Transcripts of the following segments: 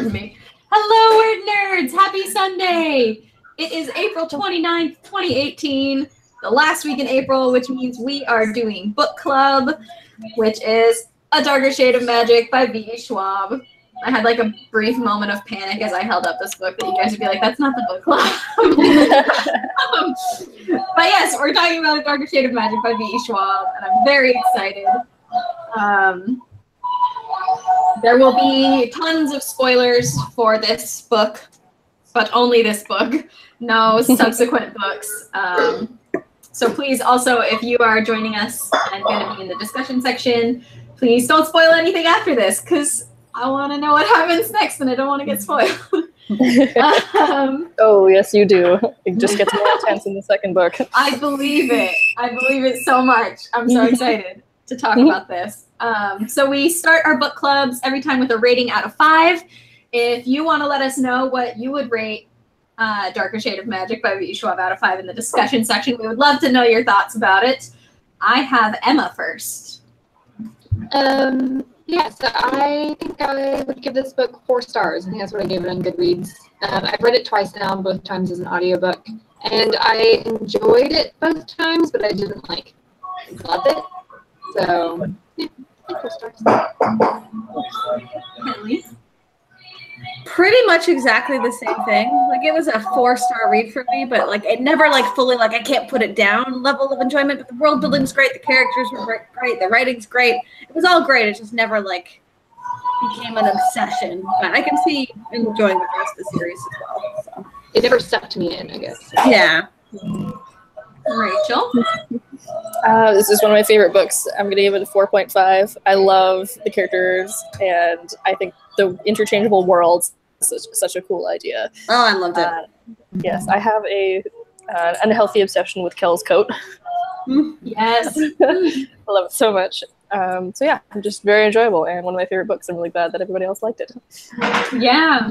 for me. Hello, Word Nerds! Happy Sunday! It is April 29th, 2018, the last week in April, which means we are doing book club, which is A Darker Shade of Magic by V. Schwab. I had like a brief moment of panic as I held up this book that you guys would be like, that's not the book club. But yes, we're talking about A Darker Shade of Magic by V. Schwab, and I'm very excited. There will be tons of spoilers for this book, but only this book, no subsequent books. So please also, if you are joining us and going to be in the discussion section, please don't spoil anything after this, because I want to know what happens next and I don't want to get spoiled. Oh, yes, you do. It just gets more intense in the second book. I believe it. I believe it so much. I'm so excited to talk about this. So we start our book clubs every time with a rating out of 5. If you want to let us know what you would rate Darker Shade of Magic by V. Schwab out of 5 in the discussion section, we would love to know your thoughts about it. I have Emma first. Yeah, so I think I would give this book 4 stars. I think that's what I gave it on Goodreads. I've read it twice now, both times as an audiobook, and I enjoyed it both times, but I didn't love it. So, yeah, I think 4 stars. Kelly? Pretty much exactly the same thing. Like, it was a 4-star read for me, but like it never fully I can't put it down level of enjoyment. But the world building's great, the characters were great, the writing's great. It was all great. It just never became an obsession. But I can see enjoying the rest of the series as well. So. It never sucked me in, I guess. Yeah. Rachel? This is one of my favorite books. I'm going to give it a 4.5. I love the characters, and I think the interchangeable worlds is such a cool idea. Oh, I loved it. Yes, I have an unhealthy obsession with Kel's coat. Yes. I love it so much. So yeah, just very enjoyable, and one of my favorite books. I'm really glad that everybody else liked it. Yeah.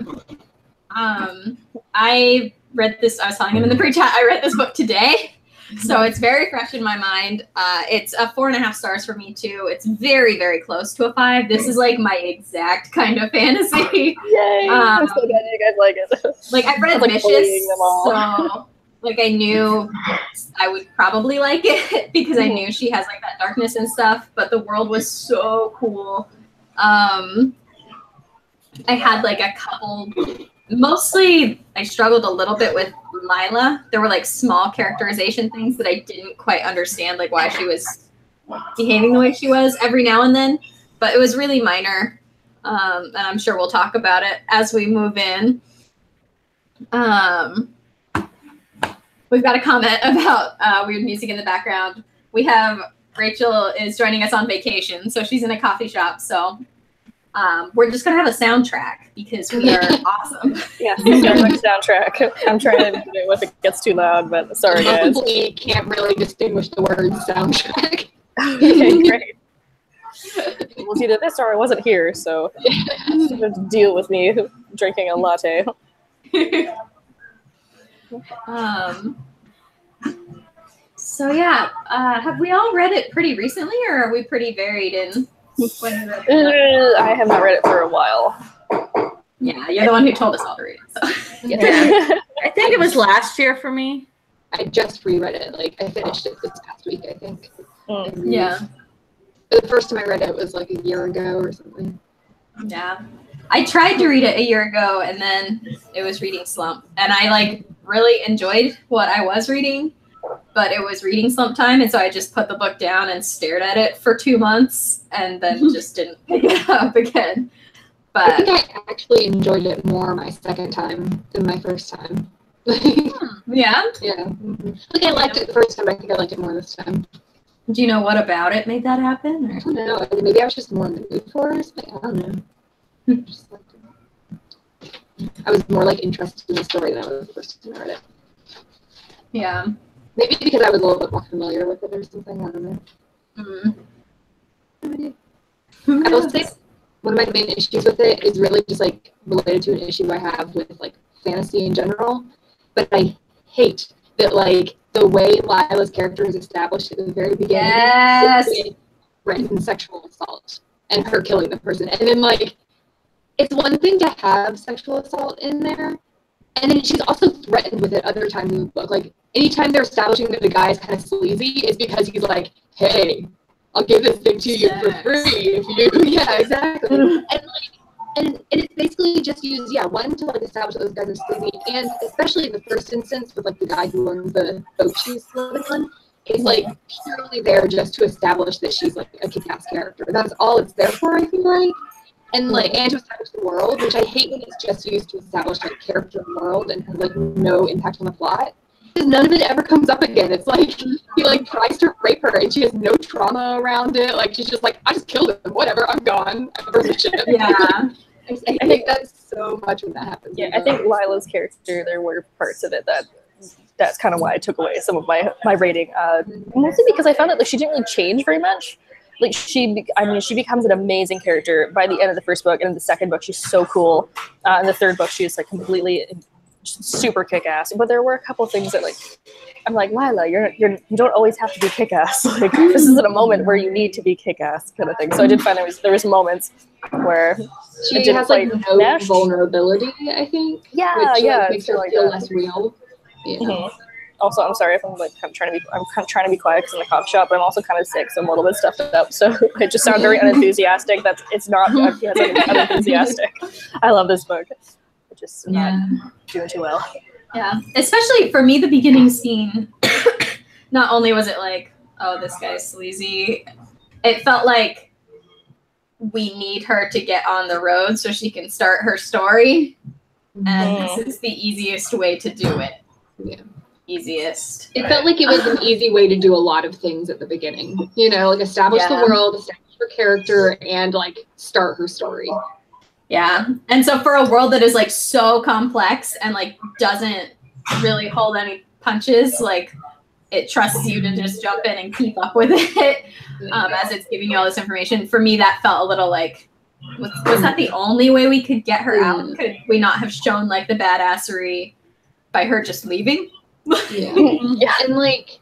I read this, I was telling him in the pre-chat, I read this book today. So it's very fresh in my mind. It's a 4.5 stars for me too. It's very, very close to a 5. This is my exact kind of fantasy. Yay! I'm so glad you guys like it. I've read Vicious, so I knew I would probably like it because I knew she has that darkness and stuff. But the world was so cool. I had a couple. Mostly, I struggled a little bit with Lila. There were small characterization things that I didn't quite understand, why she was behaving the way she was every now and then. But it was really minor, and I'm sure we'll talk about it as we move in. We've got a comment about weird music in the background. We have Rachel is joining us on vacation, so she's in a coffee shop. So. We're just going to have a soundtrack because we are awesome. Yeah, Starbucks soundtrack. I'm trying to do it if it gets too loud, but sorry, guys. Probably can't really distinguish the word soundtrack. Okay, great. It was either this or I wasn't here, so you have to deal with me drinking a latte. So yeah, have we all read it pretty recently, or are we pretty varied in? I have not read it for a while. Yeah, you're the one who told us all to read it. So. Yeah. I think it was last year for me. I just reread it. I finished it this past week, I think. Yeah. The first time I read it was a year ago or something. Yeah. I tried to read it a year ago, and then it was reading slump. And I really enjoyed what I was reading, but it was reading slump time, and so I just put the book down and stared at it for 2 months, and then just didn't pick it up again. But I think I actually enjoyed it more my second time than my first time. Yeah? Yeah. I liked it the first time, but I think I liked it more this time. Do you know what about it made that happen? Or? I don't know. Maybe I was just more in the mood for it. I don't know. Just I was more interested in the story than I was the first time I read it. Yeah. Maybe because I was a little bit more familiar with it or something. I don't know. I will say one of my main issues with it is really just related to an issue I have with fantasy in general. But I hate that the way Lila's character is established at the very beginning. Yes. Written sexual assault and her killing the person, and then it's one thing to have sexual assault in there, and then she's also threatened with it other times in the book. Like, anytime they're establishing that the guy is kind of sleazy, it's because he's like, hey, I'll give this thing to you for free if you, yeah, exactly. And like, and it's basically just used, yeah, one, to like establish that those guys are sleazy, and especially in the first instance with like the guy who owns the boat she's living on, it's like purely there just to establish that she's like a kick-ass character. That's all it's there for, I feel like. And like, and to establish the world, which I hate when it's just used to establish like character and world and has like no impact on the plot. Because none of it ever comes up again. It's like he like tries to rape her and she has no trauma around it. Like she's just like, I just killed him. Whatever, I'm gone. Yeah. I think that's so much when that happens. Yeah, I think Lila's character, there were parts of it that's kind of why I took away some of my rating. Mostly because I found that like she didn't really change very much. Like she becomes an amazing character by the end of the first book, and in the second book she's so cool. In the third book she's like completely super kick-ass. But there were a couple things that like I'm like, Lila, you don't always have to be kick-ass. Like this isn't a moment where you need to be kick-ass kind of thing. So I did find there was moments where she has like no mesh. Vulnerability, I think. Yeah, which, yeah, like, makes her like feel that. less real. Yeah. Mm-hmm. Also, I'm sorry if I'm like kind of trying to be quiet because I'm in the coffee shop, but I'm also kind of sick, so I'm a little bit stuffed up. So I just sound very unenthusiastic. It's not unenthusiastic. I love this book. It's just not doing too well. Yeah, especially for me, the beginning scene. Not only was it like, oh, this guy's sleazy, it felt like we need her to get on the road so she can start her story, and this is the easiest way to do it. Yeah. Easiest. It felt like it was an easy way to do a lot of things at the beginning. You know, like establish the world, establish her character, and like start her story. Yeah. And so for a world that is like so complex and like doesn't really hold any punches, like it trusts you to just jump in and keep up with it as it's giving you all this information. For me, that felt a little like, was that the only way we could get her out? Could we not have shown like the badassery by her just leaving? Yeah, and like,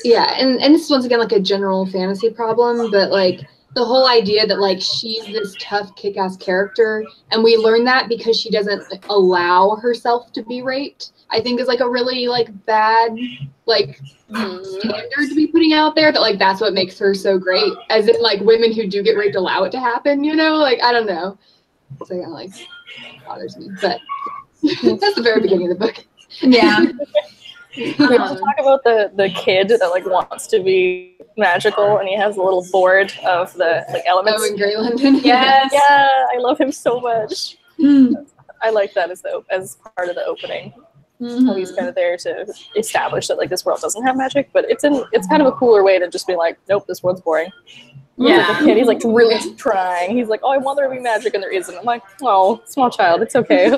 yeah, and this is once again like a general fantasy problem, but like the whole idea that like she's this tough kick-ass character, and we learn that because she doesn't allow herself to be raped, I think is like a really like bad like standard to be putting out there, that like that's what makes her so great, as in like women who do get raped allow it to happen, you know, like I don't know, so kind of like bothers me, but that's the very beginning of the book. Yeah. We also talk about the kid that like wants to be magical, and he has a little board of the like elements. Oh, in Grey London. Yes. Yeah, I love him so much. I like that as part of the opening. How he's kind of there to establish that like this world doesn't have magic, but it's kind of a cooler way to just be like, nope, this world's boring. Yeah. Like the kid, he's like really trying. He's like, oh, I want there to be magic, and there isn't. I'm like, oh, small child, it's okay.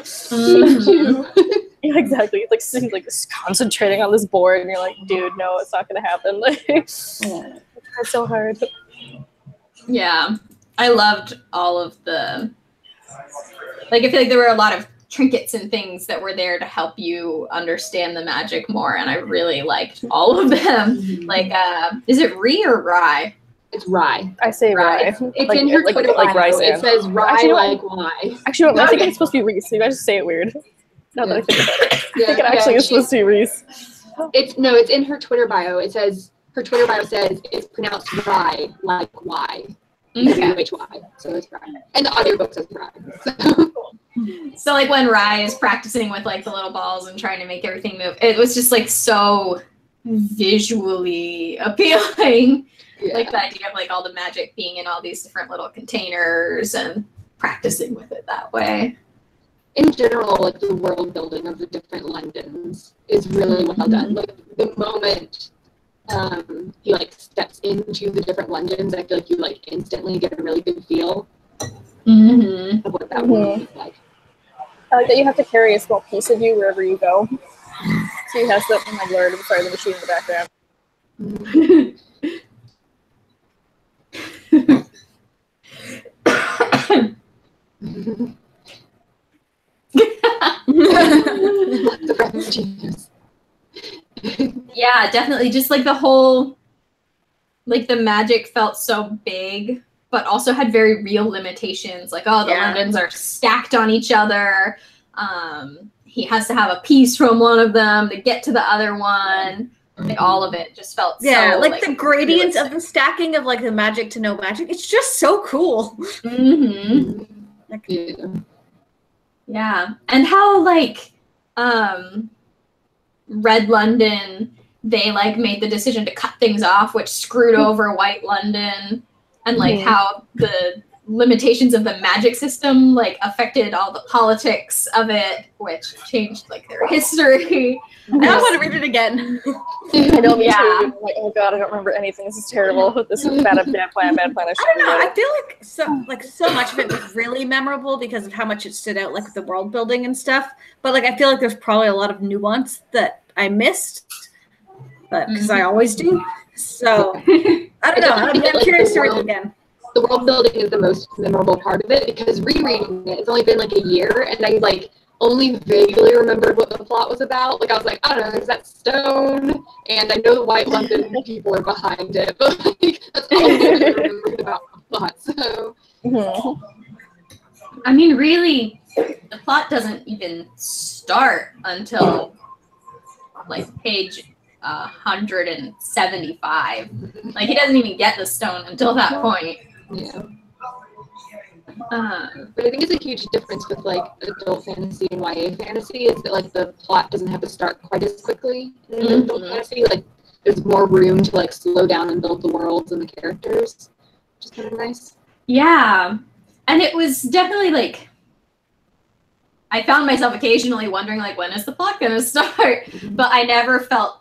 Yeah, exactly. He's like just concentrating on this board, and you're like, dude, no, it's not gonna happen. Like, it's so hard. Yeah, I loved all of the. Like, I feel like there were a lot of trinkets and things that were there to help you understand the magic more, and I really liked all of them. Like, is it Rye or Rye? It's Rye. I say Rye. It's like, in her Twitter bio. Rice it says Rye actually, like why. Actually, I think it's supposed to be Reese. So you guys just say it weird. Now that I think about it. I think it actually is supposed to be Reese. It's in her Twitter bio. It says, her Twitter bio says it's pronounced Rye like why. W-H-Y. So it's Rye. And the audiobook says Rye. So like when Rye is practicing with like the little balls and trying to make everything move, it was just like so visually appealing. Yeah. Like the idea of like all the magic being in all these different little containers and practicing with it that way. In general, like the world building of the different Londons is really well done. Like the moment he like steps into the different Londons, I feel like you like instantly get a really good feel of what that world is like. I like that you have to carry a small piece of you wherever you go. So he has the the machine in the background. Yeah, definitely. Just like the whole, like the magic felt so big but also had very real limitations. Like, oh, the Londons are stacked on each other. He has to have a piece from one of them to get to the other one. Like, all of it just felt so, like the gradients of the stacking of like the magic to no magic. It's just so cool. Yeah, and how like Red London, they like made the decision to cut things off, which screwed over White London, and like how the limitations of the magic system like affected all the politics of it, which changed like their history. I want to read it again. I know, me too. I'm like, oh god, I don't remember anything. This is terrible. This is bad plan. I don't know. I feel like so much of it was really memorable because of how much it stood out, like with the world building and stuff. But like, I feel like there's probably a lot of nuance that I missed, but because I always do. So I don't know. I'm curious to read it again. The world building is the most memorable part of it because rereading it, it's only been like a year, and I like only vaguely remembered what the plot was about. Like I was like, I don't know, there's that stone, and I know the White London people are behind it, but like that's all I remembered about the plot. So, I mean, really, the plot doesn't even start until like page 175. Like he doesn't even get the stone until that point. Yeah. But I think it's a huge difference with like adult fantasy and YA fantasy is that like the plot doesn't have to start quite as quickly in adult fantasy. Like there's more room to like slow down and build the worlds and the characters, which is kind of nice. Yeah, and it was definitely like I found myself occasionally wondering like when is the plot gonna start, but I never felt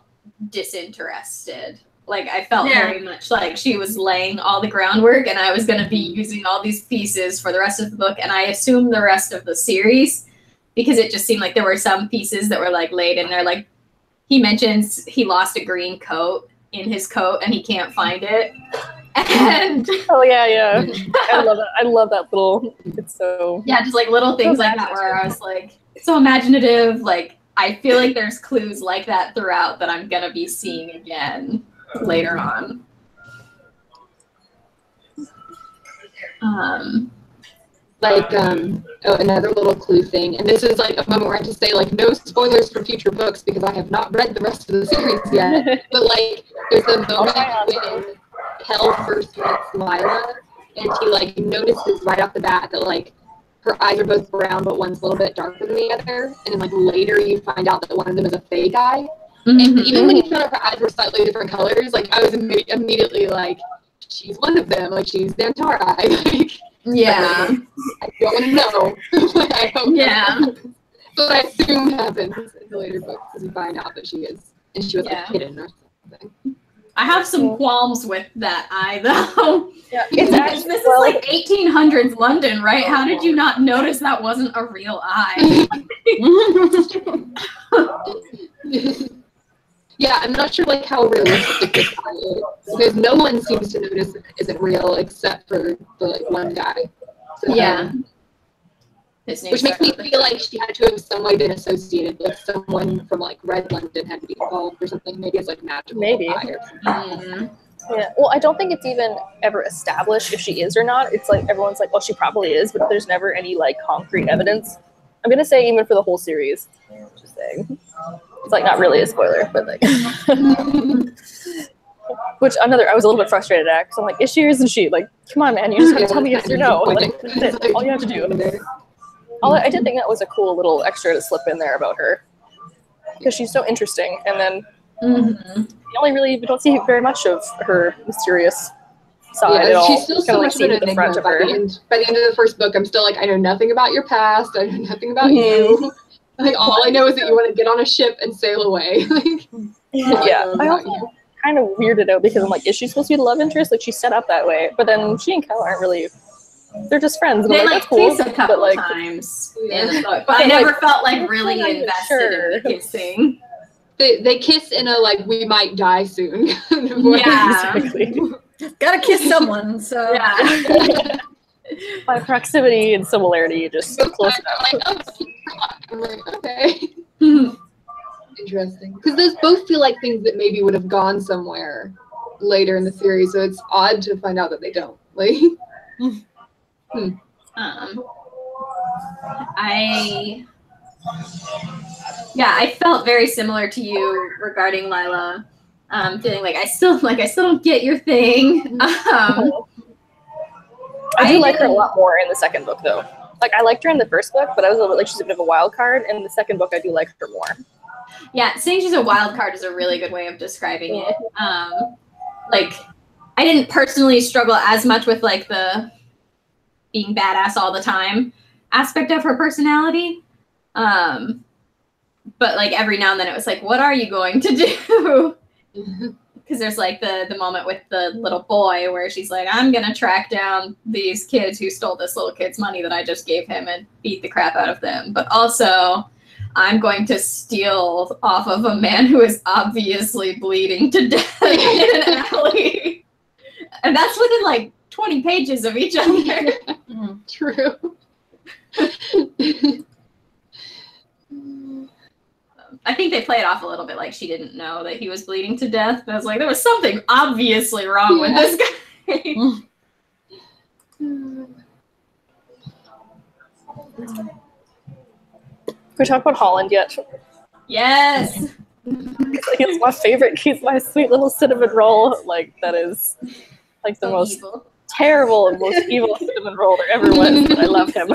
disinterested. Like I felt very much like she was laying all the groundwork and I was going to be using all these pieces for the rest of the book, and I assumed the rest of the series because it just seemed like there were some pieces that were like laid in there. Like he mentions he lost a green coat in his coat and he can't find it. And I love it. I love that little, it's so just like little things like that where I was like so imaginative. Like I feel like there's clues like that throughout that I'm going to be seeing again later on. Another little clue thing, and this is like a moment where I have to say like no spoilers for future books because I have not read the rest of the series yet. But like there's a moment when Kel first meets Lila, and he like notices right off the bat that like her eyes are both brown, but one's a little bit darker than the other. And then like later you find out that one of them is a Fae guy. And even when you found out her eyes were slightly different colors, like I was immediately like, she's one of them. Like she's Dantara. Like, yeah. I don't want to know. But I hope. Yeah. But I assume happens in the later books because you find out that she is, and she was like hidden or something. I have some qualms with that eye though. Yeah, this is like 1800s London, right? How did you not notice that wasn't a real eye? Yeah, I'm not sure like how realistic this guy is because no one seems to notice it isn't real except for the like one guy. So, which makes me feel like she had to have some way been associated with someone from like Red London had to be involved or something. Maybe it's like magical. Maybe. Yeah. Well, I don't think it's even ever established if she is or not. It's like everyone's like, oh, she probably is, but there's never any like concrete evidence. I'm gonna say even for the whole series. Just saying. It's like not really a spoiler, but like. Which I was a little bit frustrated at because I'm like, is she or isn't she? Like, come on, man, you just gotta tell me yes or no. Like, that's it. All you have to do. I did think that was a cool little extra to slip in there about her because she's so interesting, and then we don't see very much of her mysterious side at all. She's still so much of an enigma by the end of the first book. I'm still like, I know nothing about your past. I know nothing about you. Like all I know is that you want to get on a ship and sail away. Like, I also kind of weirded out because I'm like, is she supposed to be the love interest? Like she's set up that way, but then she and Kel aren't really. They're just friends. They like, that's cool, kiss a couple times in the book, but I never felt like really invested in the kissing. They kiss in a like we might die soon. Gotta kiss someone. So by proximity and similarity, just close enough. I'm like, okay. Interesting. Because those both feel like things that maybe would have gone somewhere later in the series, so it's odd to find out that they don't. Like, I felt very similar to you regarding Lila. Feeling like I still don't get your thing. I do like her a lot more in the second book, though. Like, I liked her in the first book, but I was a little bit like she's a bit of a wild card. In the second book, I do like her more. Yeah, saying she's a wild card is a really good way of describing it. Like, I didn't personally struggle as much with like the being badass all the time aspect of her personality. But like every now and then it was like, what are you going to do? Because there's like the moment with the little boy where she's like, I'm gonna track down these kids who stole this little kid's money that I just gave him and beat the crap out of them. But also, I'm going to steal off of a man who is obviously bleeding to death in an alley. And that's within like 20 pages of each other. True. I think they play it off a little bit like she didn't know that he was bleeding to death. But I was like, there was something obviously wrong with this guy. Can we talk about Holland yet? Yes. He's my favorite. He's my sweet little cinnamon roll. Like, that is like the most terrible and most evil cinnamon roll there ever was. But I love him.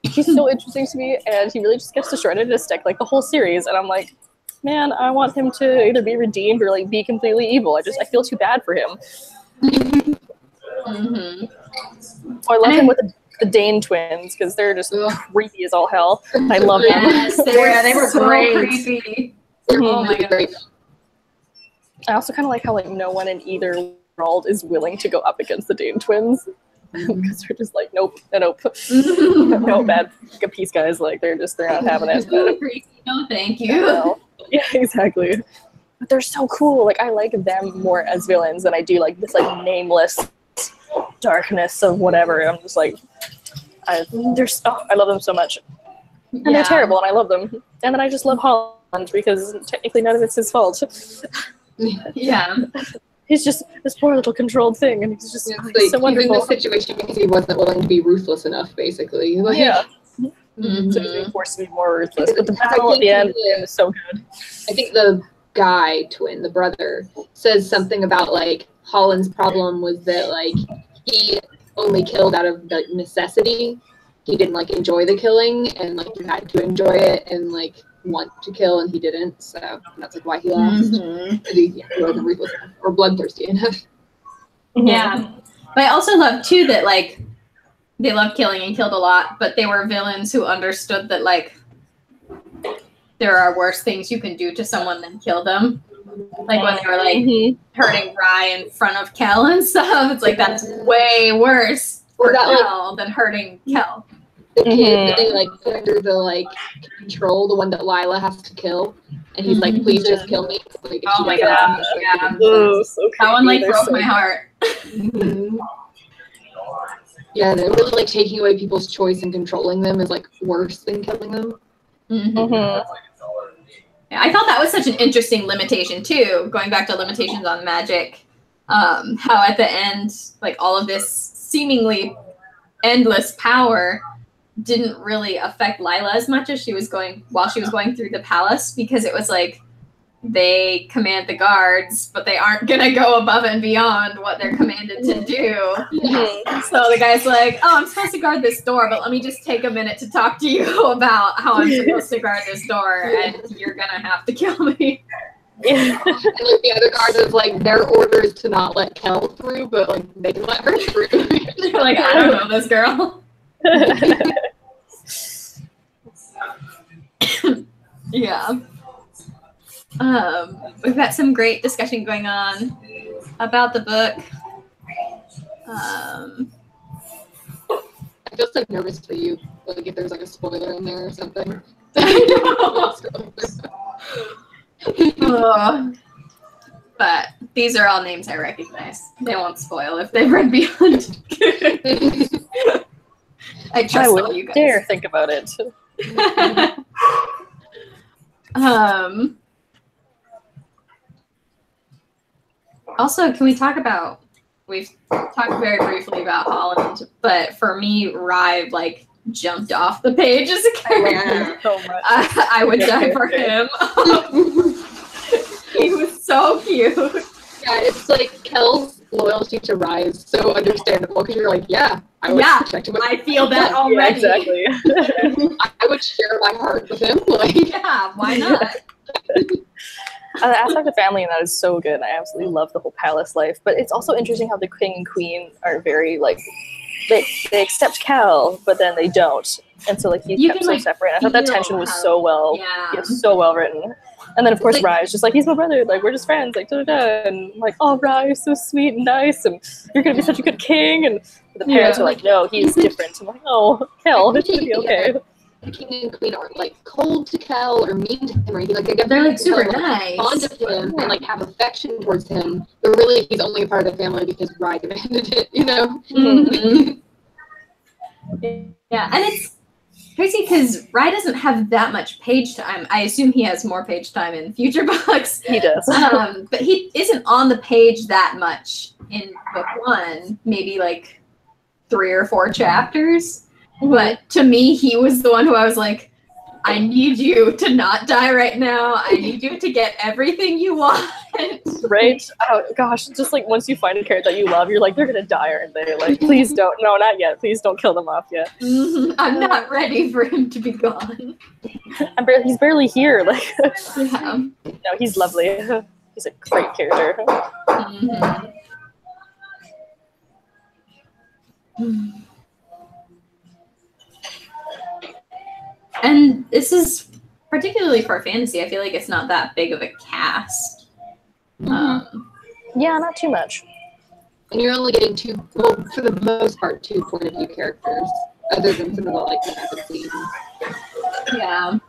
He's so interesting to me, and he really just gets destroyed in a stick like the whole series. And I'm like, man, I want him to either be redeemed or like be completely evil. I feel too bad for him. I love him with the Dane twins because they're just creepy as all hell. I love them. Yes, they were so creepy. Oh my god. I also kind of like how like no one in either world is willing to go up against the Dane twins. Because they're just like, nope. No, bad peace guys. Like, they're not having it. No, thank you. Yeah, exactly. But they're so cool. Like, I like them more as villains than I do like this like nameless darkness of whatever. I'm just like, I love them so much. And they're terrible, and I love them. And then I just love Holland because technically none of it's his fault. Yeah. He's just this poor little controlled thing, and he's just he's so wonderful. He was in this situation because he wasn't willing to be ruthless enough, basically. Like, yeah. So he's being forced to be more ruthless. But the battle at the end is so good. I think the guy twin, the brother, says something about like Holland's problem was that like he only killed out of like necessity. He didn't like enjoy the killing, and like he had to enjoy it and like want to kill, and he didn't. So that's like why he lost. He wasn't ruthless enough or bloodthirsty enough. Yeah, but I also love too that like they loved killing and killed a lot, but they were villains who understood that like there are worse things you can do to someone than kill them. Like when they were like hurting Rye in front of Kel and stuff. It's like that's way worse for Kel than hurting Kel. The kid that they like put under the like control, the one that Lila has to kill, and he's like, "Please just kill me." Like, oh my god! Yeah, that one like broke my heart. Yeah, they're really like taking away people's choice and controlling them is like worse than killing them. Yeah, I thought that was such an interesting limitation too. Going back to limitations on magic, how at the end, like all of this seemingly endless power didn't really affect Lila as much as she was going through the palace, because it was like they command the guards, but they aren't gonna go above and beyond what they're commanded to do. So the guy's like, "Oh, I'm supposed to guard this door, but let me just take a minute to talk to you about how I'm supposed to guard this door, and you're gonna have to kill me." And like the other guards is like their order is to not let Kel through, but like they can let her through. They're like, "I don't know this girl." Yeah. We've got some great discussion going on about the book. I feel so nervous for you, like if there's like a spoiler in there or something. But these are all names I recognize. They won't spoil if they've read Beyond. I trust all you guys. Dare think about it. Also, can we talk about we've talked very briefly about Holland, but for me, Rye like jumped off the page as a character. So much. I would die for him. He was so cute. Yeah, it's like Kel's loyalty to Rye is so understandable because you're like, yeah, I would protect him. I feel that already. Yeah, exactly. I would share my heart with him. Like, yeah, why not? The aspect of family in that is so good. I absolutely love the whole palace life. But it's also interesting how the king and queen are very like they accept Cal, but then they don't, and so like he's kept so separate. I thought that tension was so well, so well written. And then of course Rye is just like, he's my brother, like we're just friends, like da da da. And I'm like, oh Rye, you're so sweet and nice, and you're gonna be such a good king. And the parents are like, no, he's different. I'm like, oh, Cal, it's gonna be okay. The king and queen aren't like cold to Kel or mean to him or anything. Like they're like super nice, fond of him and like have affection towards him. But really, he's only a part of the family because Rye demanded it. You know. Mm-hmm. Yeah, and it's crazy because Rye doesn't have that much page time. I assume he has more page time in future books. He does. But he isn't on the page that much in book 1. Maybe like 3 or 4 chapters. But to me, he was the one who I was like, I need you to not die right now. I need you to get everything you want. Right? Oh gosh, just like once you find a character that you love, you're like, they're gonna die, aren't they? Like, please don't. No, not yet. Please don't kill them off yet. Mm-hmm. I'm not ready for him to be gone. He's barely here. Like, yeah. No, he's lovely. He's a great character. Mm-hmm. And this is particularly for fantasy. I feel like it's not that big of a cast. Yeah, not too much. And you're only getting 2, well, for the most part, 2 point of view characters, other than some of the like the scenes. Yeah.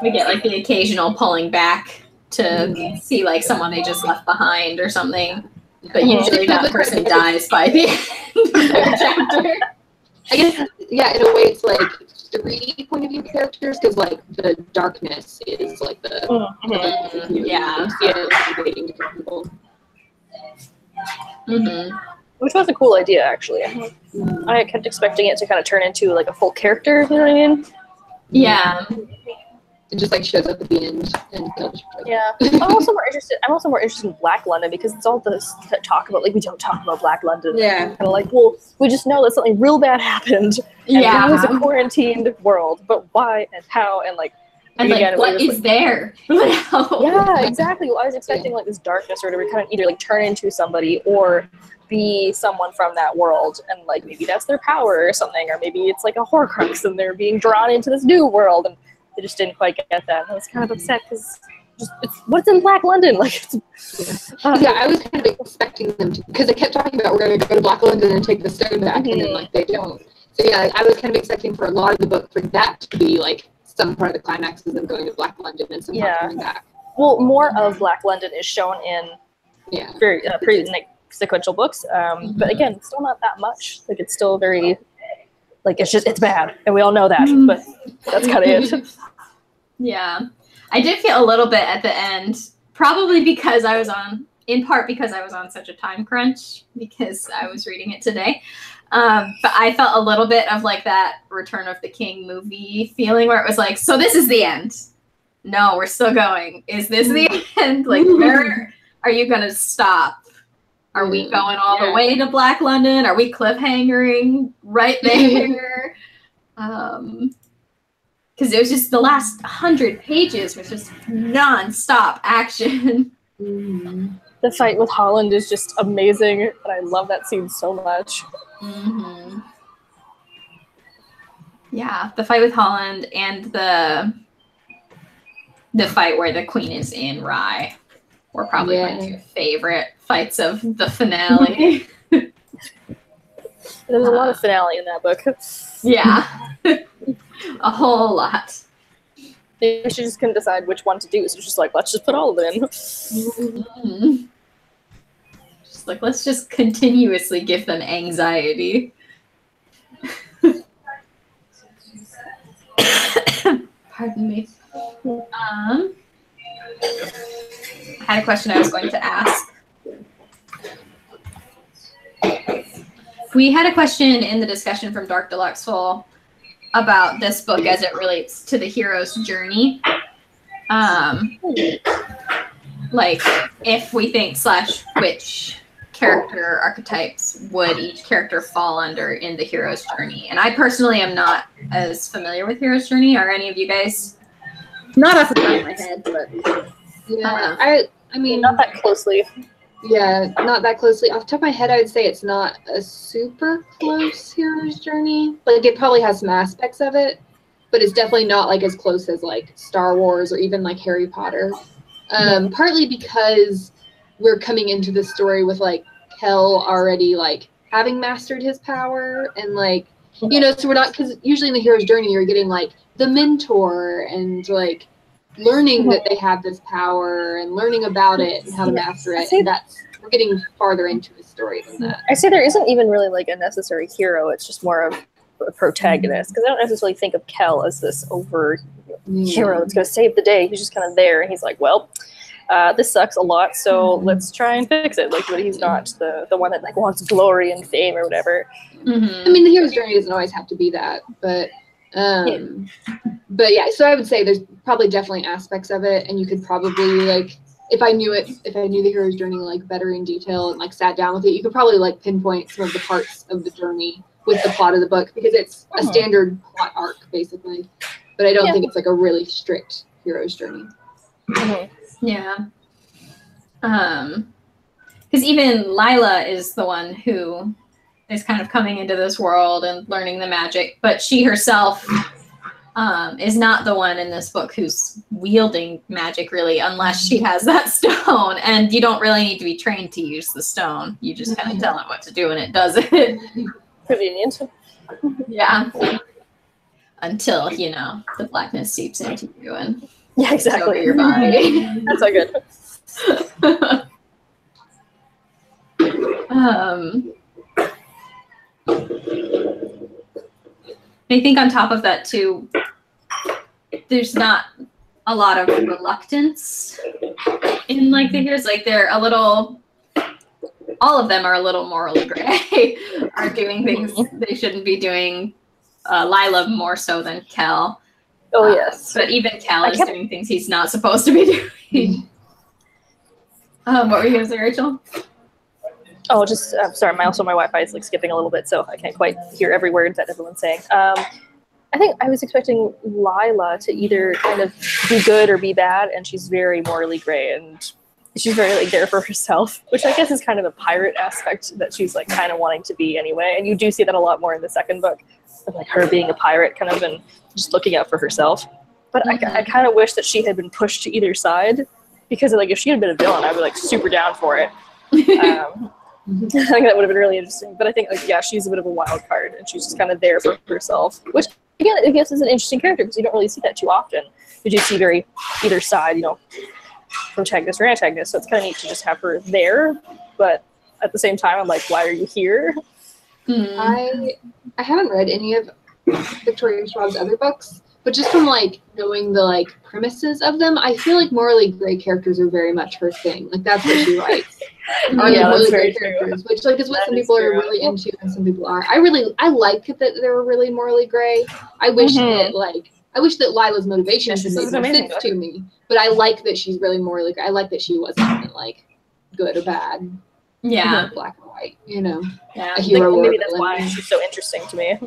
We get like the occasional pulling back to see like someone they just left behind or something. But usually that person dies by the end of the chapter. I guess, yeah, in a way it's like 3 point of view characters because like the darkness is like the motivating different people. Which was a cool idea, actually. I kept expecting it to kind of turn into like a full character. You know what I mean? Yeah. It just like shows up at the end and yeah. I'm also more interested in Black London because it's all this talk about like we don't talk about Black London. Yeah. Kind of like, well, we just know that something real bad happened. And now it's a quarantined world, but why and how and like. And like, what is there? Yeah, exactly. Well, I was expecting like this darkness or whatever, kind of either like turn into somebody or be someone from that world, and like maybe that's their power or something, or maybe it's like a Horcrux and they're being drawn into this new world, and they just didn't quite get that. And I was kind of upset because it's what's in Black London, like. Yeah, I was kind of expecting them to, because they kept talking about we're going to go to Black London and take the stone back, and then like they don't. So yeah, I was kind of expecting for a lot of the book for that to be like some part of the climax is them going to Black London and some part coming back. Well, more of Black London is shown in very pretty like sequential books, but again, still not that much. Like it's still very, like it's bad, and we all know that. But that's kind of it. Yeah, I did feel a little bit at the end, probably because in part because I was on such a time crunch because I was reading it today. But I felt a little bit of like that Return of the King movie feeling where it was like, so this is the end. No, we're still going. Is this the end? Like, where are you going to stop? Are we going all the way to Black London? Are we cliffhangering right there? Because it was just the last 100 pages was just non-stop action. The fight with Holland is just amazing, and I love that scene so much. Yeah, the fight with Holland and the fight where the queen is in Rye were probably my 2 favorite fights of the finale. There's a lot of finale in that book. Yeah, a whole lot. She just couldn't decide which one to do, so it's just like, let's just put all of them in. Just like, let's just continuously give them anxiety. Pardon me. I had a question I was going to ask. We had a question in the discussion from Dark Deluxeful about this book as it relates to the hero's journey. Like, if we think / which character archetypes would each character fall under in the hero's journey. And I personally am not as familiar with hero's journey. Are any of you guys? Not off the top of my head, but Yeah, I mean, not that closely. Yeah, not that closely. Off the top of my head, I would say it's not a super close hero's journey. Like, it probably has some aspects of it, but it's definitely not like as close as like Star Wars or even like Harry Potter. Partly because we're coming into the story with like Kel already like having mastered his power, and like, you know, so we're not, because usually in the hero's journey you're getting like the mentor and like learning that they have this power and learning about it and how to master it. And we're getting farther into his story than that. I say there isn't even really like a necessary hero. It's just more of a protagonist, because I don't necessarily think of Kel as this over hero that's going to save the day. He's just kind of there, and he's like, well, this sucks a lot, so let's try and fix it. Like, but he's not the one that like wants glory and fame or whatever. I mean, the hero's journey doesn't always have to be that, but yeah, so I would say there's probably definitely aspects of it, and you could probably like, if I knew the hero's journey like better in detail and like sat down with it, you could probably like pinpoint some of the parts of the journey with the plot of the book, because it's a standard plot arc basically, but I don't think it's like a really strict hero's journey. Yeah. Because even Lila is the one who is kind of coming into this world and learning the magic, but she herself is not the one in this book who's wielding magic really, unless she has that stone. And you don't really need to be trained to use the stone. You just kind of tell it what to do and it does it. Convenient. Yeah. Until, you know, the blackness seeps into you and exactly your body. That's so good. I think on top of that too, there's not a lot of reluctance in like the heroes. Like, they're a little, all of them are a little morally gray, are doing things they shouldn't be doing. Lila more so than Kel. Oh yes. But even Kel is doing things he's not supposed to be doing. What were you going to say, Rachel? Oh, just sorry. My Wi-Fi is like skipping a little bit, so I can't quite hear every word that everyone's saying. I think I was expecting Lila to either kind of be good or be bad, and she's very morally gray, and she's very like there for herself, which I guess is kind of a pirate aspect that she's like kind of wanting to be anyway. And you do see that a lot more in the second book, of like her being a pirate, kind of, and just looking out for herself. But I kind of wish that she had been pushed to either side, because like if she had been a villain, I'd be like super down for it. I think that would have been really interesting. But I think, like, yeah, she's a bit of a wild card, and she's just kind of there for herself, which, again, I guess is an interesting character, because you don't really see that too often. You do see very either side, you know, protagonist or antagonist. So it's kind of neat to just have her there. But at the same time, I'm like, why are you here? I haven't read any of Victoria Schwab's other books, but just from like knowing the like premises of them, I feel like morally gray characters are very much her thing. Like, that's what she writes. Yeah, that's very true. Which like is what some people are really into and some people aren't. I like that they were really morally gray. I wish that Lila's motivations made more sense to me. But I like that she's really morally gray. I like that she wasn't like good or bad. Yeah. Black and white, you know. Yeah. A hero. Maybe that's why she's so interesting to me.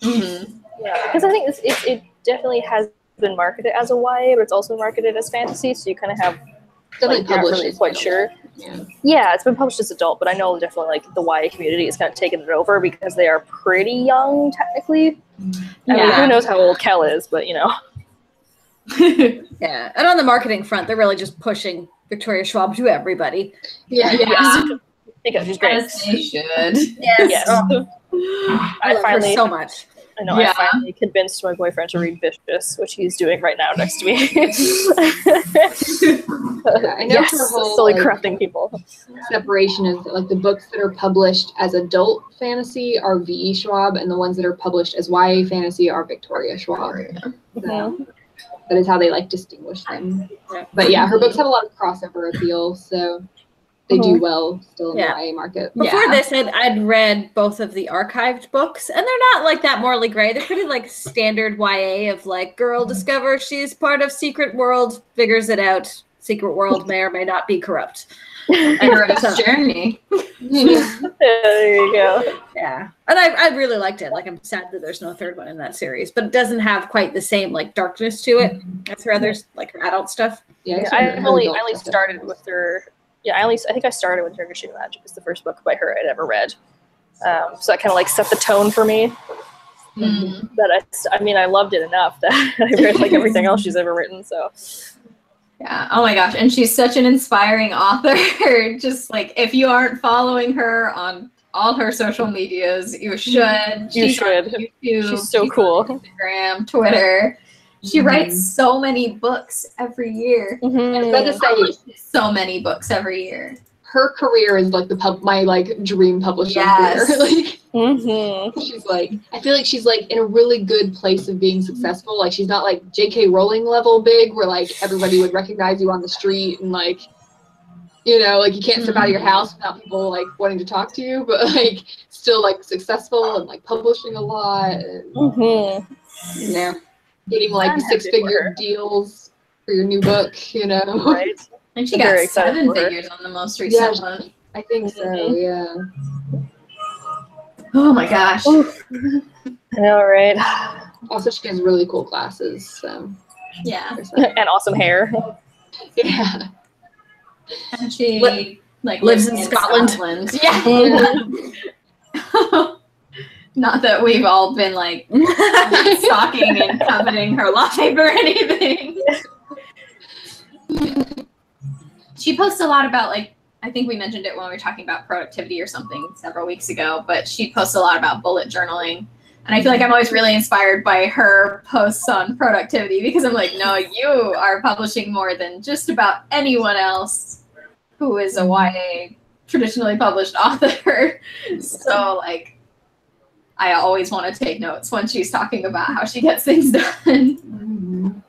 Yeah, because I think it definitely has been marketed as a YA, but it's also marketed as fantasy, so you kind of have definitely published. Not really quite sure. Yeah, it's been published as adult, but I know definitely like the YA community has kind of taken it over because they are pretty young technically. I mean, who knows how old Kel is, but you know. Yeah, and on the marketing front, they're really just pushing Victoria Schwab to everybody. Because she's great. As they should. Yes. I finally so much. I know. I finally convinced my boyfriend to read Vicious, which he's doing right now next to me. I know her whole slowly corrupting people. Separation is that like the books that are published as adult fantasy are V. Schwab, and the ones that are published as YA fantasy are Victoria Schwab. So that is how they like distinguish them. But yeah, her books have a lot of crossover appeal, so they do well still in Yeah. the YA market. Before this, I'd read both of the archived books, and they're not like that morally gray. They're pretty like standard YA of like girl discovers she's part of secret world, figures it out. Secret world may or may not be corrupt. Hero's journey. There you go. Yeah, and I really liked it. Like, I'm sad that there's no third one in that series, but it doesn't have quite the same like darkness to it as her other like her adult stuff. Yeah, I only started with her. Yeah, I think I started with Turkish Magic. Is the first book by her I'd ever read. So that kind of like set the tone for me. That I mean, I loved it enough that I read like everything else she's ever written. So. Yeah. Oh my gosh. And she's such an inspiring author. Just like, if you aren't following her on all her social medias, you should. You should. On YouTube, she's so cool. On Instagram, Twitter. She writes so many books every year. I was about to say, so many books every year. her career is like my like dream publishing career. Like she's like, I feel like she's like in a really good place of being successful. Like she's not like J.K. Rowling level big where like everybody would recognize you on the street and like, you know, like you can't step out of your house without people like wanting to talk to you, but like still like successful and like publishing a lot and you know, getting like 6-figure deals for your new book, you know. Right. And she got 7 figures on the most recent one. I think so, yeah. Oh my gosh. I know, right? Also, she has really cool glasses, so. Yeah. And awesome hair. Yeah. And she like lives in Scotland. Yeah. Not that we've all been like stalking and coveting her life or anything. She posts a lot about like, I think we mentioned it when we were talking about productivity or something several weeks ago, but she posts a lot about bullet journaling. And I feel like I'm always really inspired by her posts on productivity because I'm like, no, you are publishing more than just about anyone else who is a YA traditionally published author. So like, I always want to take notes when she's talking about how she gets things done.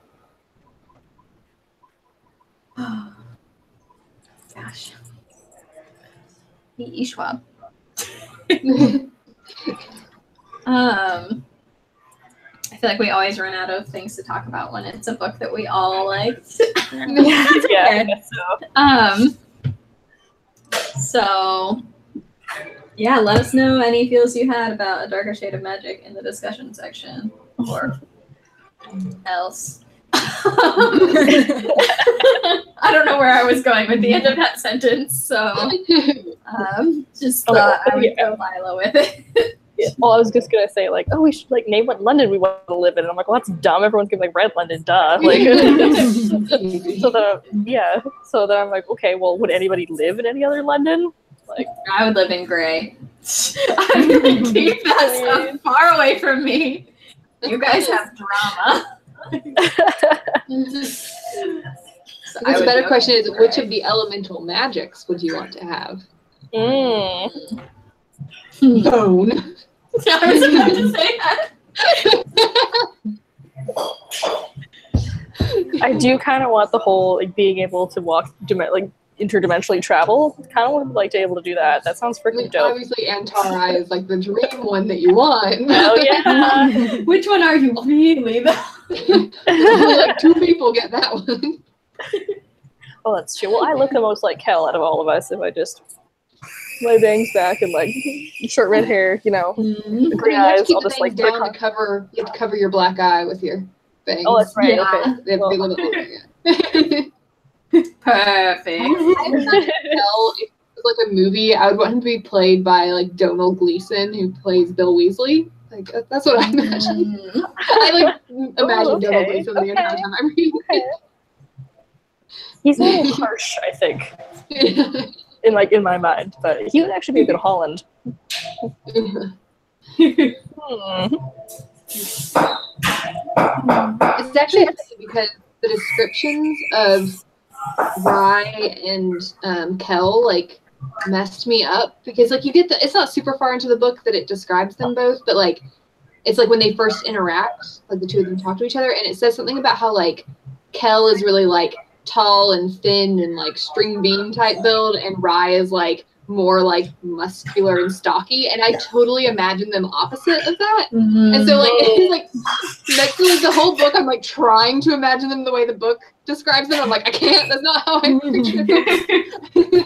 Gosh. Schwab. I feel like we always run out of things to talk about when it's a book that we all liked. Yeah. So, yeah, let us know any feels you had about A Darker Shade of Magic in the discussion section or else. I don't know where I was going with the end of that sentence, so just thought I would go Lila with it. Well, I was just gonna say like, oh, we should like name what London we want to live in. And I'm like, well, that's dumb. Everyone's gonna be like Red London, duh. Like, so then I'm like, okay, well, would anybody live in any other London? Like, I would live in Gray. I'm gonna keep that stuff far away from me. You guys have drama. I guess a better question is, which of the elemental magics would you want to have? Bone. I was about to say that. I do kind of want the whole like being able to walk like interdimensionally travel. Kind of would like to be able to do that. That sounds freaking dope. Obviously, Antara is like the dream one that you want. Oh yeah. Which one are you really though? Like 2 people get that one. Oh, that's true. Well, I look the most like Kel out of all of us if I just my bangs back and like short red hair, you know, green eyes. I'll just like down to cover. You have to cover your black eye with your bangs. Oh, that's right. Yeah. Okay. They look Perfect. I would not tell if it was like a movie. I would want him to be played by like Domhnall Gleeson, who plays Bill Weasley. Like that's what I imagine. I like imagine Domhnall Gleeson the entire time I read it. He's a little harsh, I think, in my mind, but he would actually be a good Holland. It's actually interesting because the descriptions of Rye and Kel like messed me up because like you get it's not super far into the book that it describes them both, but like it's like when they first interact, like the two of them talk to each other, and it says something about how like Kel is really like tall and thin and like string bean type build, and Rye is like more like muscular and stocky, and I totally imagine them opposite of that. And so like next to like the whole book, I'm like trying to imagine them the way the book describes them. I'm like, I can't. That's not how I picture them.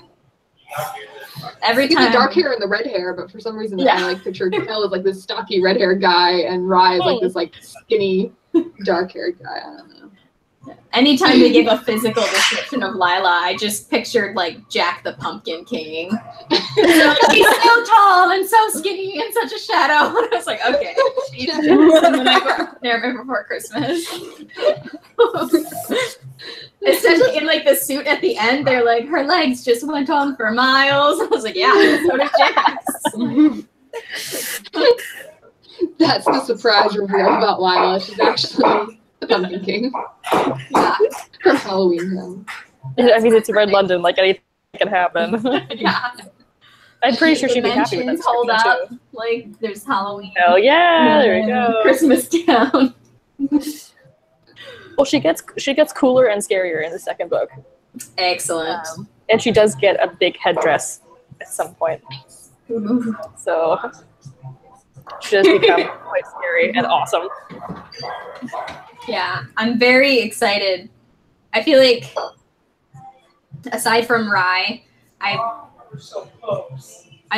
Every He's time the dark hair and the red hair, but for some reason I like pictured Kel as like this stocky red haired guy, and Rye is like this like skinny dark haired guy. I don't know. Anytime they give a physical description of Lila, I just pictured like Jack the Pumpkin King. He's so tall and so skinny and such a shadow. And I was like, okay, she's someone I put there before Christmas. Especially in like the suit at the end, they're like, her legs just went on for miles. I was like, yeah, so did Jack's. That's the surprise reveal about Lila. She's actually the Pumpkin King. Yeah. From Halloween Town. I mean, it's Red London, like anything can happen. Yeah. I'm pretty sure she'd be happy with that Dimensions hold description, up. too. Like, there's Halloween. Oh yeah, there we go. Christmas Town. Well, she gets cooler and scarier in the second book. Excellent. And she does get a big headdress at some point. So she does become quite scary and awesome. Yeah, I'm very excited. I feel like, aside from Rye, I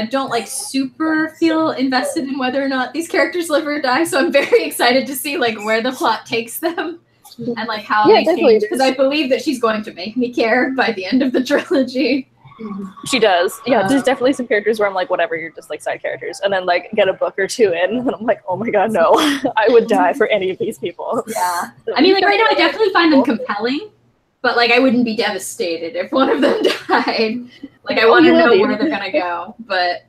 don't like super feel invested in whether or not these characters live or die. So I'm very excited to see like where the plot takes them and like how they change. Because I believe that she's going to make me care by the end of the trilogy. She does. Yeah, there's definitely some characters where I'm like, whatever, you're just like side characters. And then like get a book or two in and I'm like, oh my god, no. I would die for any of these people. Yeah. I mean, like right now I definitely find them compelling, but like I wouldn't be devastated if one of them died. Like I want to know where they're gonna go, but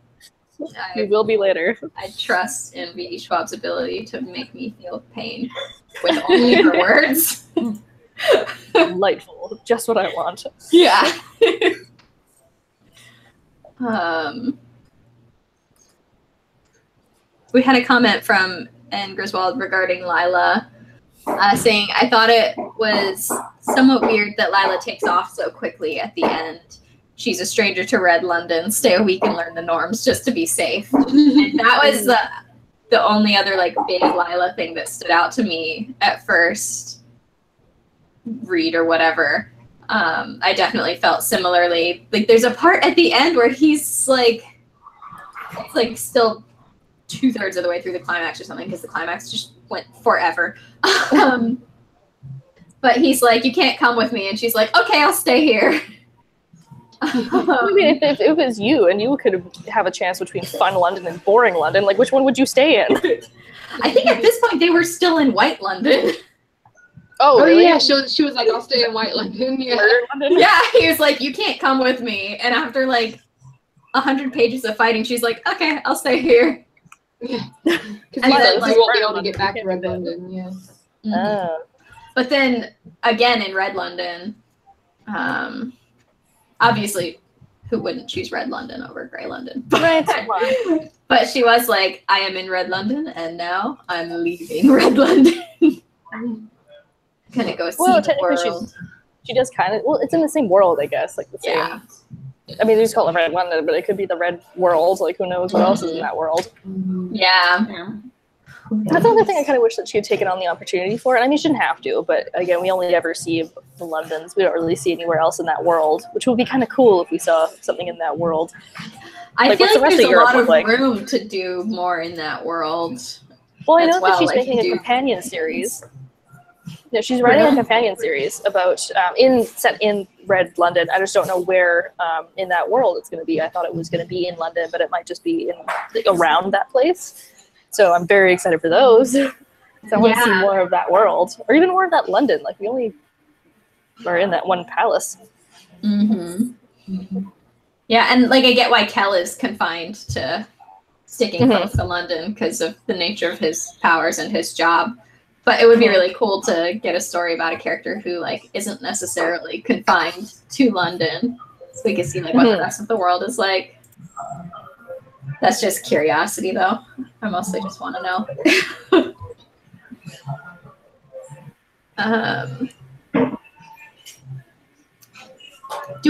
you will be later. I trust in V.E. Schwab's ability to make me feel pain with only her words. Delightful. Just what I want. Yeah. We had a comment from Anne Griswold regarding Lila, saying, I thought it was somewhat weird that Lila takes off so quickly at the end. She's a stranger to Red London. Stay a week and learn the norms just to be safe. And that was the only other like big Lila thing that stood out to me at first read or whatever. I definitely felt similarly. Like there's a part at the end where he's like, it's like still 2/3 of the way through the climax or something because the climax just went forever. But he's like, you can't come with me. And she's like, okay, I'll stay here. I mean, if it was you and you could have a chance between fun London and boring London, like which one would you stay in? I think at this point they were still in White London. Oh, really? Yeah, she was like, I'll stay in White London. Yeah. London? Yeah, he was like, you can't come with me. And after like 100 pages of fighting, she's like, okay, I'll stay here. Yeah. Because like, won't be able to get back to Red London. Yeah. Oh. But then again in Red London, obviously, who wouldn't choose Red London over Grey London? Right. But she was like, I am in Red London, and now I'm leaving Red London. Gonna go see the world. She does kind of, well, it's in the same world, I guess, like the same. Yeah. I mean, they just call it Red London, but it could be the Red World. Like, who knows what else is in that world? Yeah. That's another thing I kind of wish that she had taken on the opportunity for. And I mean, she didn't have to, but again, we only ever see the Londons. We don't really see anywhere else in that world, which would be kind of cool if we saw something in that world. I like, feel like there's a lot of like? room to do more in that world. Well, I know that she's making a companion series. No, she's writing a companion series about set in Red London. I just don't know where in that world it's going to be. I thought it was going to be in London, but it might just be around that place. So I'm very excited for those. So I want to see more of that world, or even more of that London. Like we only are in that one palace. Yeah, and like I get why Kel is confined to sticking close to London because of the nature of his powers and his job. But it would be really cool to get a story about a character who like isn't necessarily confined to London, so we can see like what the rest of the world is like. That's just curiosity, though. I mostly just want to know.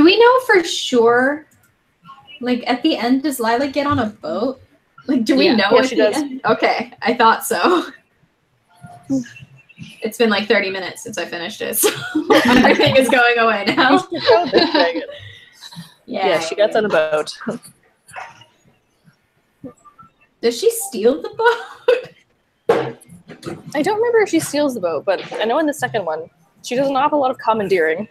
we know for sure? Like at the end, does Lila get on a boat? Like, do we know? Yeah, at she the does. end? Okay, I thought so. It's been like 30 minutes since I finished it, so everything is going away now. Yeah, she gets on a boat. Does she steal the boat? I don't remember if she steals the boat, but I know in the second one, she does an awful lot of commandeering.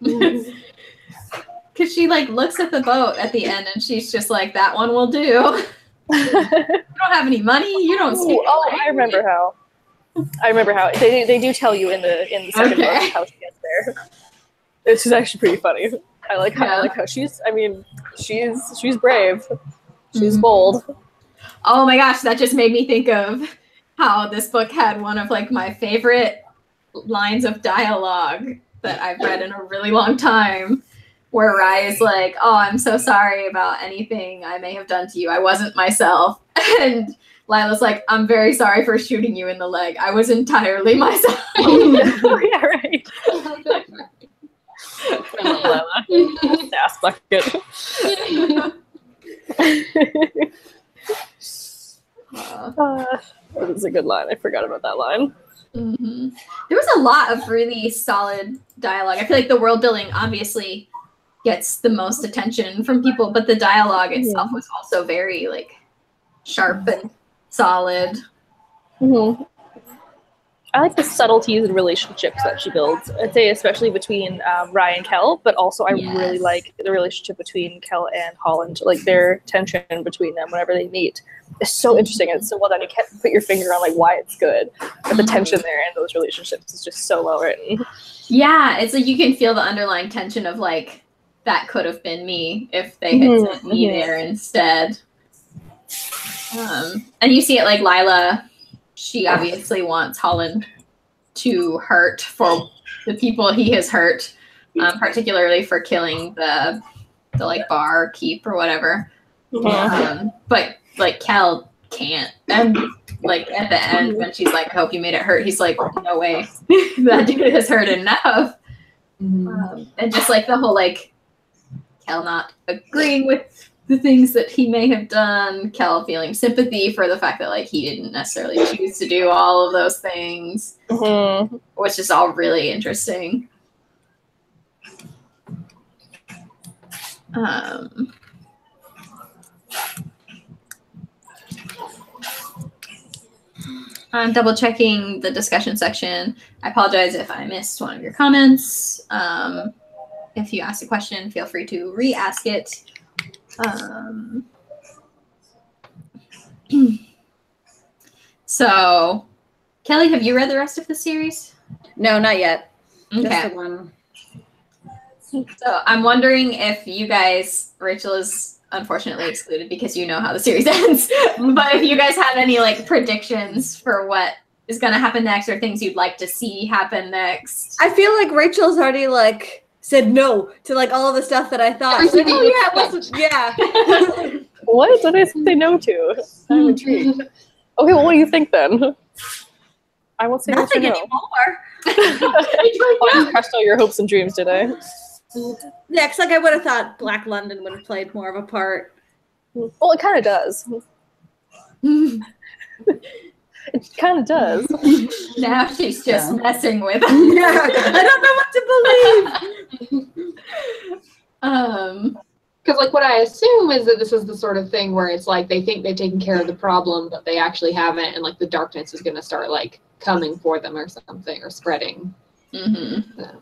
Because she like looks at the boat at the end and she's just like, that one will do. You don't have any money. You don't speak. I remember how. They do tell you in the second book how she gets there. It's actually pretty funny. I like how she's brave. She's bold. Oh my gosh, that just made me think of how this book had one of like my favorite lines of dialogue that I've read in a really long time, where Rai is like, "Oh, I'm so sorry about anything I may have done to you. I wasn't myself." And Lila's like, "I'm very sorry for shooting you in the leg. I was entirely myself." Yeah, right. Sass bucket. That is a good line. I forgot about that line. Mm-hmm. There was a lot of really solid dialogue. I feel like the world building obviously gets the most attention from people, but the dialogue itself was also very like sharp and solid. Mm-hmm. I like the subtleties and relationships that she builds. I'd say especially between Rai and Kel, but also I really like the relationship between Kel and Holland. Like their tension between them whenever they meet is so interesting and it's so well done. You can't put your finger on like why it's good, but the tension there in those relationships is just so well written. Yeah, it's like you can feel the underlying tension of like that could have been me if they had sent me there instead. And you see it like Lila. She obviously wants Holland to hurt for the people he has hurt, particularly for killing the like bar keep or whatever. But like Kel can't. And like at the end when she's like, "I hope you made it hurt," he's like, "No way, that dude has hurt enough." And just like the whole like Kel not agreeing with the things that he may have done, Kel feeling sympathy for the fact that like he didn't necessarily choose to do all of those things, which is all really interesting. I'm double checking the discussion section. I apologize if I missed one of your comments. If you asked a question, feel free to re-ask it. So, Kelly, have you read the rest of the series? No, not yet. Okay. Just the one. So I'm wondering if you guys, Rachel is unfortunately excluded because you know how the series ends, but if you guys have any like predictions for what is going to happen next or things you'd like to see happen next. I feel like Rachel's already like said no to like all of the stuff that I thought. Like, oh yeah, it wasn't, yeah. What did I say no to? I'm intrigued. Okay, well, what do you think then? I won't say nothing yes or no. anymore. I just crushed all your hopes and dreams, did I? Yeah, because like I would have thought Black London would have played more of a part. Well, it kind of does. It kind of does. Now she's just messing with him. Yeah, I don't know what to believe. Because like what I assume is that this is the sort of thing where it's like they think they've taken care of the problem, but they actually haven't, and like the darkness is going to start like coming for them or something or spreading.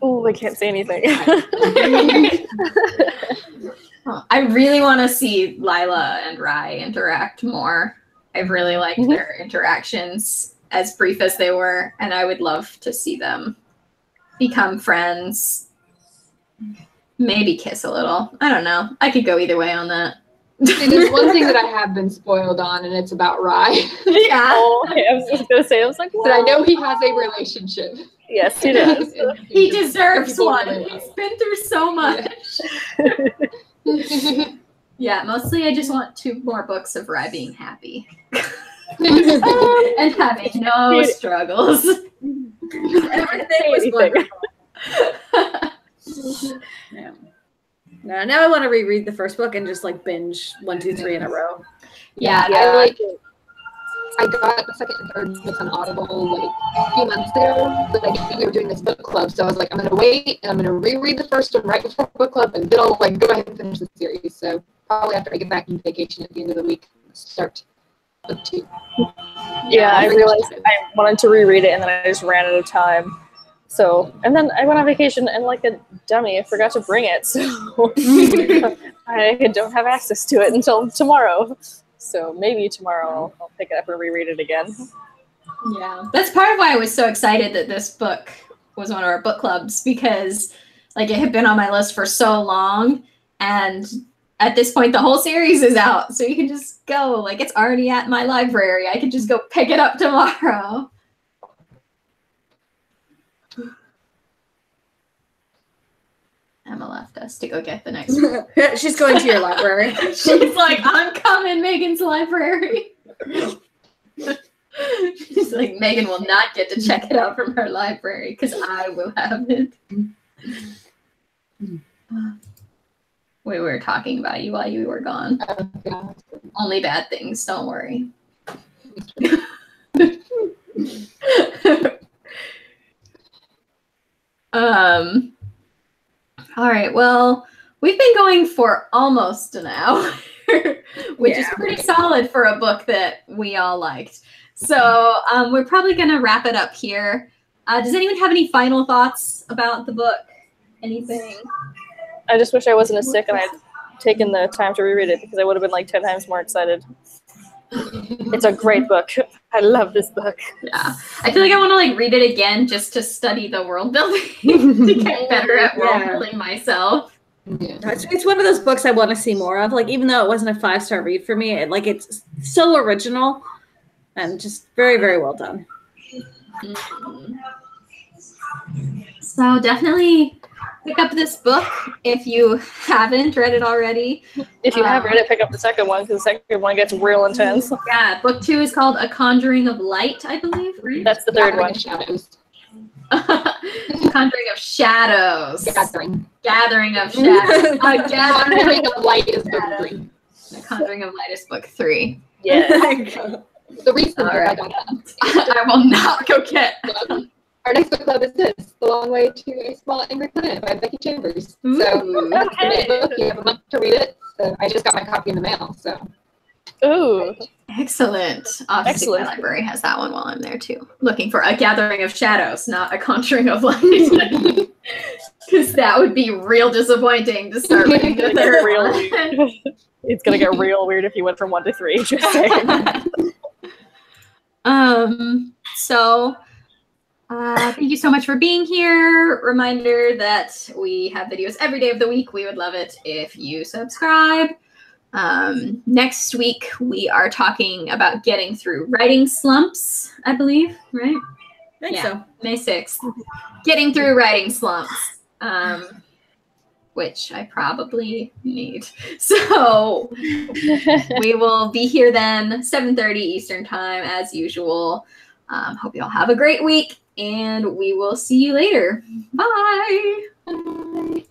Oh, I can't say anything. I really want to see Lila and Rai interact more. I really liked their interactions, as brief as they were, and I would love to see them become friends. Maybe kiss a little. I don't know. I could go either way on that. And there's one thing that I have been spoiled on, and it's about Rai. Yeah. Oh, okay, I was just going to say, I was like, but I know he has a relationship. Yes, he does. He deserves one. He's been through so much. Yeah, mostly I just want 2 more books of Rai being happy. And having no struggles. Everything was wonderful. Yeah. Now I want to reread the first book and just like binge 1, 2, 3 in a row. Yeah, I got the second and third books on Audible like a few months ago, but I knew we were doing this book club, so I was like, I'm gonna wait and I'm gonna reread the first one right before book club, and then I'll like go ahead and finish the series. So probably after I get back from vacation at the end of the week, start book 2. Yeah, I realized I wanted to reread it, and then I just ran out of time. So, and then I went on vacation, and like a dummy, I forgot to bring it, so I don't have access to it until tomorrow. So maybe tomorrow I'll pick it up and reread it again. Yeah, that's part of why I was so excited that this book was one of our book clubs, because like it had been on my list for so long, and at this point the whole series is out, so you can just go, like it's already at my library. I could just go pick it up tomorrow. Emma left us to go get the next one. She's going to your library. She's like, I'm coming, Megan's library. She's like, Megan will not get to check it out from her library because I will have it. We were talking about you while you were gone. Only bad things, don't worry. All right, well, we've been going for almost an hour, which is pretty solid for a book that we all liked. So we're probably going to wrap it up here. Does anyone have any final thoughts about the book? Anything? I just wish I wasn't as sick and I'd taken the time to reread it, because I would have been like 10 times more excited. It's a great book. I love this book. Yeah. I feel like I want to like read it again just to study the world building to get better at world building myself. Yeah. It's one of those books I want to see more of. Like, even though it wasn't a 5-star read for me, it's so original and just very, very well done. Mm-hmm. So definitely pick up this book if you haven't read it already. If you have read it, pick up the second one, because the second one gets real intense. Yeah, book 2 is called A Conjuring of Light, I believe, right? That's the third one. Shadows. Conjuring of Shadows. Gathering of Shadows. Conjuring of Light is book 3. The Conjuring of Light is book 3. Yeah. The reason I will not go get our next book club is this, The Long Way to a Small Angry Planet by Becky Chambers. Ooh, so okay. Book, you have a month to read it. So I just got my copy in the mail. So. Ooh. Excellent. Excellent. My library has that one while I'm there too. Looking for A Gathering of Shadows, not A Conjuring of Light. Because that would be real disappointing to start reading the third one. It's going to get real weird if you went from 1 to 3. Just saying. So... thank you so much for being here. Reminder that we have videos every day of the week. We would love it if you subscribe. Next week, we are talking about getting through writing slumps, I believe, right? I think so. May 6th. Getting through writing slumps, which I probably need. So we will be here then, 7:30 Eastern time, as usual. Hope you all have a great week. And we will see you later. Bye. Bye.